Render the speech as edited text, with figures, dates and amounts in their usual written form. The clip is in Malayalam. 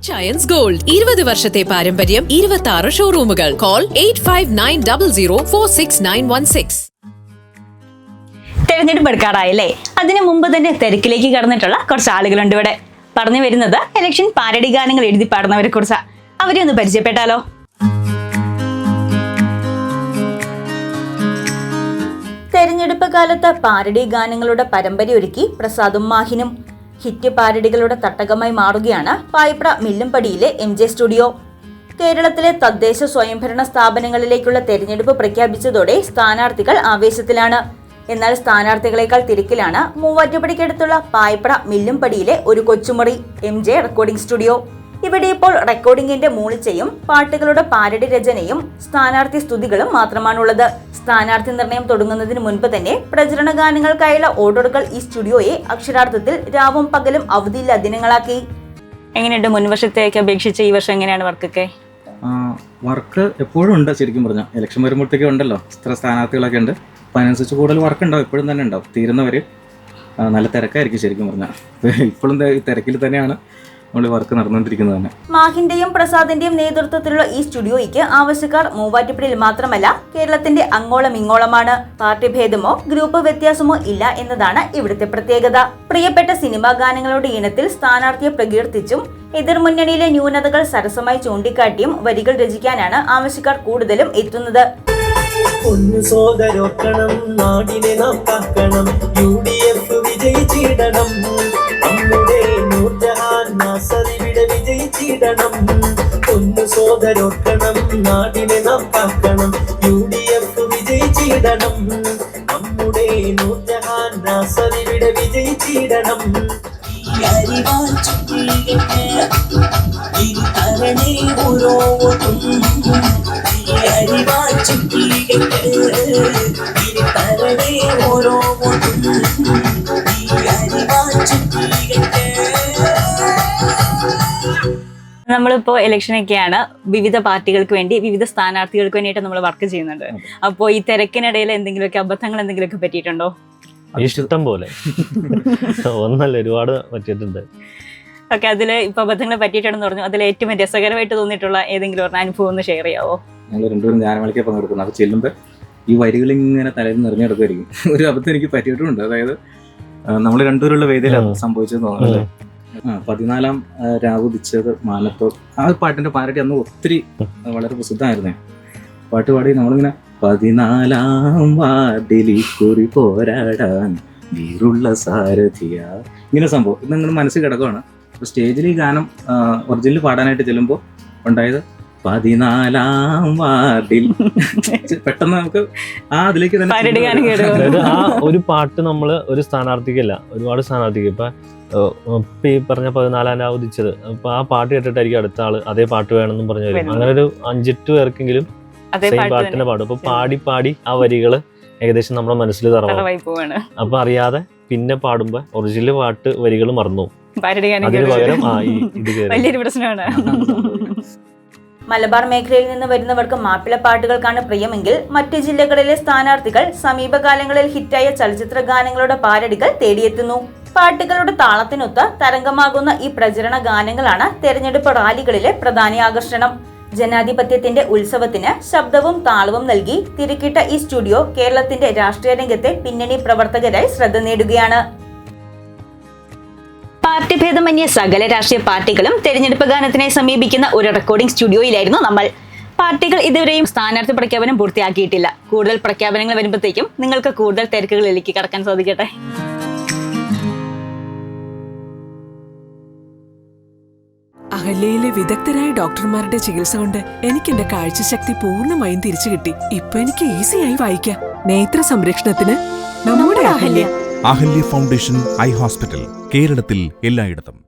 ചയൻസ് ഗോൾഡ് 20 വർഷത്തെ പാരമ്പര്യം, 26 ഷോറൂമുകൾ. കോൾ 8590046916. തെരഞ്ഞെടുപ്പ് എടുക്കാറായല്ലേ? അതിനു മുമ്പ് തന്നെ തിരക്കിലേക്ക് കടന്നിട്ടുള്ള കുറച്ച് ആളുകളുണ്ട് ഇവിടെ. പറഞ്ഞു വരുന്നത് ഇലക്ഷൻ പാരഡി ഗാനങ്ങൾ എഴുതി പാടുന്നവരെ കുറിച്ചാ. അവരെ ഒന്ന് പരിചയപ്പെട്ടാലോ? തെരഞ്ഞെടുപ്പ് കാലത്ത് പാരഡി ഗാനങ്ങളുടെ പരമ്പരയൊരുക്കി പ്രസാദും മാഹിനും. ഹിറ്റ് പാരഡികളുടെ തട്ടകമായി മാറുകയാണ് പായിപ്ര മില്ലുംപടിയിലെ MJ സ്റ്റുഡിയോ. കേരളത്തിലെ തദ്ദേശ സ്വയംഭരണ സ്ഥാപനങ്ങളിലേക്കുള്ള തെരഞ്ഞെടുപ്പ് പ്രഖ്യാപിച്ചതോടെ സ്ഥാനാർത്ഥികൾ ആവേശത്തിലാണ്. എന്നാൽ സ്ഥാനാർത്ഥികളെക്കാൾ തിരക്കിലാണ് മൂവാറ്റുപടിക്കടുത്തുള്ള പായിപ്ര മില്ലുംപടിയിലെ ഒരു കൊച്ചുമുറി MJ റെക്കോർഡിംഗ് സ്റ്റുഡിയോ. ഇവിടെ ഇപ്പോൾ റെക്കോർഡിംഗിന്റെ മൂളിച്ചയും പാട്ടുകളുടെ പാരഡി രചനയും സ്ഥാനാർത്ഥി സ്തുതികളും മാത്രമാണുള്ളത്. സ്ഥാനാർത്ഥി നിർണയം തുടങ്ങുന്നതിന് മുൻപ് തന്നെ പ്രചരണ ഗാനങ്ങൾക്കായുള്ള ഓർഡറുകൾ ഈ സ്റ്റുഡിയോയെ അക്ഷരാർത്ഥത്തിൽ രാവും പകലും അവധിയില്ല ദിനങ്ങളാക്കി. എങ്ങനെയുണ്ട് മുൻവർഷത്തേക്ക് അപേക്ഷിച്ച് ഈ വർഷം എങ്ങനെയാണ് വർക്കൊക്കെ? വർക്ക് എപ്പോഴും ഉണ്ട്. ശരിക്കും പറഞ്ഞാൽ ഇലക്ഷൻ വരുമ്പോഴത്തേക്കും ഉണ്ടല്ലോ, ഇത്ര സ്ഥാനാർത്ഥികളൊക്കെ ഉണ്ട്. അപ്പം അതിനനുസരിച്ച് കൂടുതൽ വർക്ക് ഉണ്ടാവും, എപ്പോഴും തന്നെ ഉണ്ടാവും. തീരുന്നവർ നല്ല തിരക്കായിരിക്കും. ശരിക്കും പറഞ്ഞാൽ ഇപ്പോഴും ഈ തിരക്കിൽ തന്നെയാണ് വർക്ക് നടന്നുകൊണ്ടിരിക്കുന്നത് തന്നെ. മാഹിന്റെയും പ്രസാദിന്റെയും നേതൃത്വത്തിലുള്ള ഈ സ്റ്റുഡിയോയ്ക്ക് ആവശ്യക്കാർ മൂവാറ്റുപുഴയിൽ മാത്രമല്ല, കേരളത്തിന്റെ അങ്ങോളം ഇങ്ങോളമാണ്. പാർട്ടി ഭേദമോ ഗ്രൂപ്പ് വ്യത്യാസമോ ഇല്ല എന്നതാണ് ഇവിടുത്തെ പ്രത്യേകത. പ്രിയപ്പെട്ട സിനിമാ ഗാനങ്ങളുടെ ഇനത്തിൽ സ്ഥാനാർത്ഥിയെ പ്രകീർത്തിച്ചും എതിർമുന്നണിയിലെ ന്യൂനതകൾ സരസമായി ചൂണ്ടിക്കാട്ടിയും വരികൾ രചിക്കാനാണ് ആവശ്യക്കാർ കൂടുതലും എത്തുന്നത്. നാടിനെ നാം കാക്കണം, UDF വിജയിച്ചിടണം, നമ്മുടെ നൂർജഹാൻ നാസറിവിടെ വിജയിച്ചിടണം. ഒന്ന് സോദരോക്കണം, നാടിനെ നാം കാക്കണം, UDF വിജയിച്ചിടണം, നമ്മുടെ നൂർജഹാൻ നാസറിവിടെ വിജയിച്ചിടണം. നമ്മളിപ്പോ ഇലക്ഷനൊക്കെയാണ്, വിവിധ പാർട്ടികൾക്ക് വേണ്ടി വിവിധ സ്ഥാനാർത്ഥികൾക്ക് വേണ്ടിയിട്ട് നമ്മൾ വർക്ക് ചെയ്യുന്നുണ്ട്. അപ്പോൾ ഈ തിരക്കിനിടയിൽ എന്തെങ്കിലുമൊക്കെ അബദ്ധങ്ങൾ എന്തെങ്കിലുമൊക്കെ പറ്റിയിട്ടുണ്ടോ? ഇഷ്ടം പോലെ ഒന്നല്ല, ഒരുപാട് പറ്റിയിട്ടുണ്ട്. ഓക്കെ, അതിൽ ഇപ്പൊ അബദ്ധങ്ങൾ പറ്റിയിട്ടുണ്ടെന്ന് പറഞ്ഞു. അതിൽ ഏറ്റവും രസകരമായിട്ട് തോന്നിയിട്ടുള്ള ഏതെങ്കിലും ഒരു അനുഭവം ഒന്ന് ഷെയർ ചെയ്യാവോ? ഞങ്ങൾ രണ്ടുപേരും ധ്യാനമേളയ്ക്ക് പങ്കെടുക്കുന്നത്. അപ്പോൾ ചെല്ലുമ്പോൾ ഈ വരികൾ ഇങ്ങനെ തലയിൽ നിറഞ്ഞെടുക്കുമായിരിക്കും. ഒരു അബദ്ധം എനിക്ക് പറ്റിയിട്ടുണ്ട്. അതായത് നമ്മൾ രണ്ടുപേരുള്ള വേദിയിലാണ് സംഭവിച്ചത് തോന്നുന്നത്. 14 രാവുദിച്ചത് മാനത്തോ, ആ പാട്ടിന്റെ പാരഡി അന്ന് ഒത്തിരി വളരെ പ്രസിദ്ധമായിരുന്നേ. പാട്ട് പാടി നമ്മളിങ്ങനെ 14 വാർഡിൽ കുറി പോരാടാൻ വീറുള്ള സാരഥിയ, ഇങ്ങനെ സംഭവം ഇത് നിങ്ങൾ മനസ്സിൽ കിടക്കുകയാണ്. അപ്പോൾ സ്റ്റേജിൽ ഈ ഗാനം ഒറിജിനൽ പാടാനായിട്ട് ചെല്ലുമ്പോൾ ഉണ്ടായത് 14 വാർഡിൽ. പെട്ടെന്ന് നമുക്ക് അതിലേക്ക് തന്നെ ആ ഒരു പാട്ട് നമ്മള് ഒരു സ്ഥാനാർത്ഥിക്കല്ല, ഒരുപാട് സ്ഥാനാർത്ഥിക്ക് ഇപ്പൊ ഈ പറഞ്ഞ 14 രാവുദിച്ചത്, അപ്പൊ ആ പാട്ട് കേട്ടിട്ടായിരിക്കും അടുത്ത ആള് അതേ പാട്ട് വേണമെന്നും പറഞ്ഞു വരും. അങ്ങനെ ഒരു 5-8 പേർക്കെങ്കിലും സെയിം പാട്ടിനെ പാടും. അപ്പൊ പാടി ആ വരികള് ഏകദേശം നമ്മുടെ മനസ്സിൽ തറവായി പോവാണ്. അപ്പൊ അറിയാതെ പിന്നെ പാടുമ്പോ ഒറിജിനൽ പാട്ട് വരികൾ മറന്നു. അതിന് പകരം വലിയൊരു പ്രശ്നമാണ്. മലബാർ മേഖലയിൽ നിന്ന് വരുന്നവർക്ക് മാപ്പിള പാട്ടുകൾക്കാണ് പ്രിയമെങ്കിൽ മറ്റ് ജില്ലകളിലെ സ്ഥാനാർത്ഥികൾ സമീപകാലങ്ങളിൽ ഹിറ്റായ ചലച്ചിത്ര ഗാനങ്ങളുടെ പാരഡികൾ തേടിയെത്തുന്നു. പാട്ടുകളുടെ താളത്തിനൊത്ത് തരംഗമാകുന്ന ഈ പ്രചരണ ഗാനങ്ങളാണ് തെരഞ്ഞെടുപ്പ് റാലികളിലെ പ്രധാന ആകർഷണം. ജനാധിപത്യത്തിന്റെ ഉത്സവത്തിന് ശബ്ദവും താളവും നൽകി തിരക്കിട്ട ഈ സ്റ്റുഡിയോ കേരളത്തിന്റെ രാഷ്ട്രീയ രംഗത്തെ പിന്നണി പ്രവർത്തകരായി ശ്രദ്ധ നേടുകയാണ്. പാർട്ടി ഭേദമന്യേ സകല രാഷ്ട്രീയ പാർട്ടികളും തെരഞ്ഞെടുപ്പ് ഗാനത്തിനായി സമീപിക്കുന്ന ഒരു റെക്കോർഡിംഗ് സ്റ്റുഡിയോയിലായിരുന്നു നമ്മൾ. പാർട്ടികൾ ഇതുവരെയും സ്ഥാനാർത്ഥി പ്രഖ്യാപനം പൂർത്തിയാക്കിയിട്ടില്ല. കൂടുതൽ പ്രഖ്യാപനങ്ങൾ വരുമ്പോഴത്തേക്കും നിങ്ങൾക്ക് കൂടുതൽ തിരക്കുകളിലേക്ക് കടക്കാൻ സാധിക്കട്ടെ. അഹല്യയിലെ വിദഗ്ധരായ ഡോക്ടർമാരുടെ ചികിത്സ കൊണ്ട് എനിക്ക് എന്റെ കാഴ്ചശക്തി പൂർണ്ണമായും തിരിച്ചു കിട്ടി. ഇപ്പൊ എനിക്ക് ഈസിയായി വായിക്കാം. നേത്ര സംരക്ഷണത്തിന് നമ്മുടെ Ahalya. Ahalya foundation eye hospital, കേരളത്തിൽ എല്ലായിടത്തും.